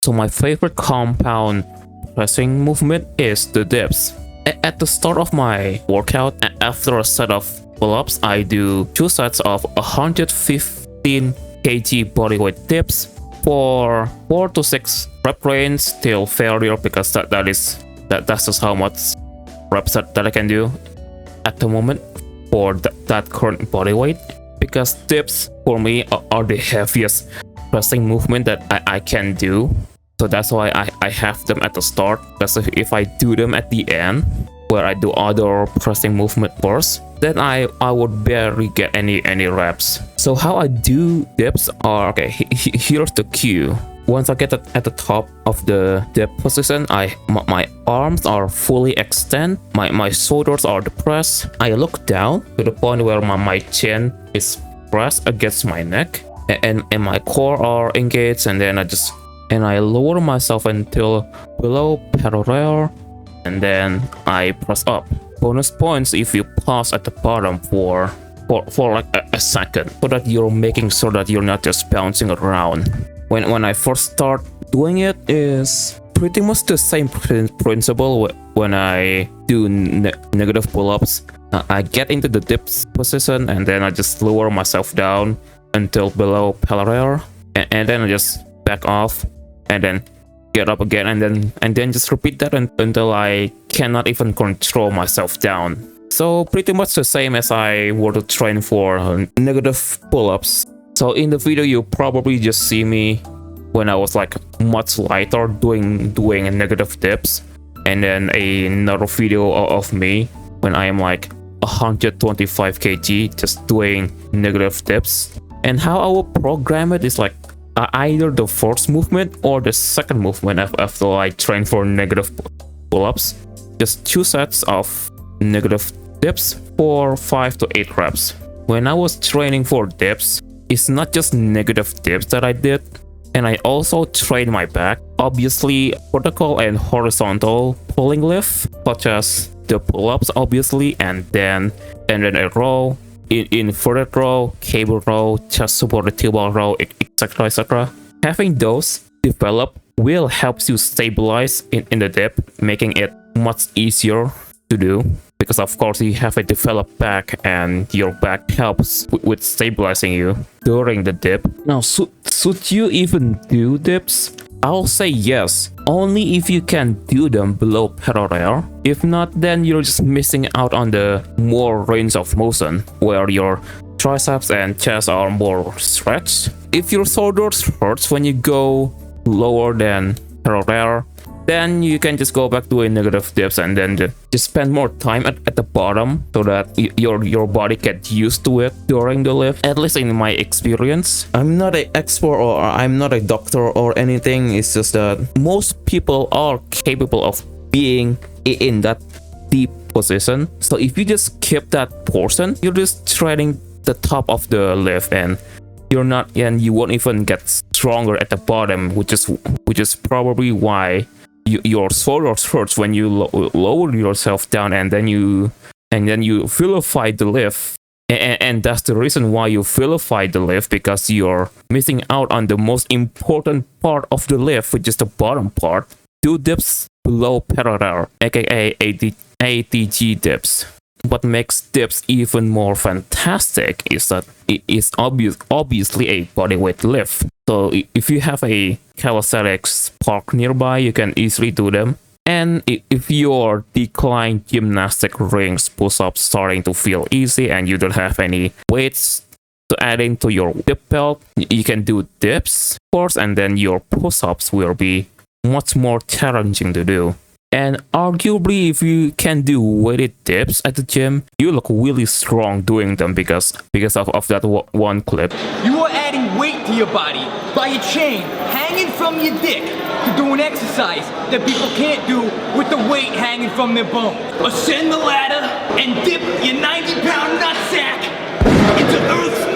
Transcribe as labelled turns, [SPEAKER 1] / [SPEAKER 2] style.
[SPEAKER 1] So my favorite compound pressing movement is the dips. At the start of my workout, after a set of pull-ups, I do 2 sets of 115 kg bodyweight dips for 4 to 6 rep range till failure, because that's just how much reps that I can do at the moment for that current body weight, because dips for me are the heaviest pressing movement that I can do. So that's why I have them at the start, because if I do them at the end where I do other pressing movement first, then I would barely get any reps. So how I do dips are, okay, here's the cue. Once I get at the top of the dip position, my arms are fully extended, my shoulders are depressed. I look down to the point where my chin is pressed against my neck, and my core are engaged, and then I lower myself until below parallel, and then I press up. Bonus points if you pause at the bottom for like a second, so that you're making sure that you're not just bouncing around. When I first start doing it, is pretty much the same principle when I do negative pull-ups. I get into the dips position, and then I just lower myself down until below parallel, and then I just back off, and then get up again, and then just repeat that until I cannot even control myself down. So pretty much the same as I were to train for negative pull-ups. So in the video, you probably just see me when I was like much lighter doing negative dips, and then another video of me when I am like 125 kg just doing negative dips. And how I will program it is like either the first movement or the second movement after I train for negative pull-ups. Just 2 sets of negative dips for 5 to 8 reps. When I was training for dips, it's not just negative dips that I did, and I also trained my back. Obviously, vertical and horizontal pulling lift, such as the pull-ups, obviously, and then a row, inverted row, cable row, chest supported table row, etc., etc. Having those develop will help you stabilize in the dip, making it much easier to do, because of course you have a developed back, and your back helps with stabilizing you during the dip. Now, should you even do dips? I'll say yes, only if you can do them below parallel. If not, then you're just missing out on the more range of motion, where your triceps and chest are more stretched. If your shoulders hurts when you go lower than parallel, then you can just go back to a negative dips, and then just spend more time at the bottom, so that your body gets used to it during the lift. At least in my experience, I'm not an expert or I'm not a doctor or anything. It's just that most people are capable of being in that deep position. So if you just keep that portion, you're just training the top of the lift, and you won't even get stronger at the bottom, which is probably why your shoulders hurts when you lower yourself down, and then you vilify the lift, and that's the reason why you vilify the lift, because you're missing out on the most important part of the lift, which is the bottom part. Do dips below parallel, aka ATG dips. What makes dips even more fantastic is that it is obviously a bodyweight lift. So if you have a calisthenics park nearby, you can easily do them. And if your decline gymnastic rings push-ups starting to feel easy and you don't have any weights to add into your dip belt, you can do dips first, and then your push-ups will be much more challenging to do. And arguably, if you can do weighted dips at the gym, you look really strong doing them because of that one clip.
[SPEAKER 2] You are adding weight to your body by a chain hanging from your dick to do an exercise that people can't do with the weight hanging from their bone. Ascend the ladder and dip your 90-pound nutsack into Earth's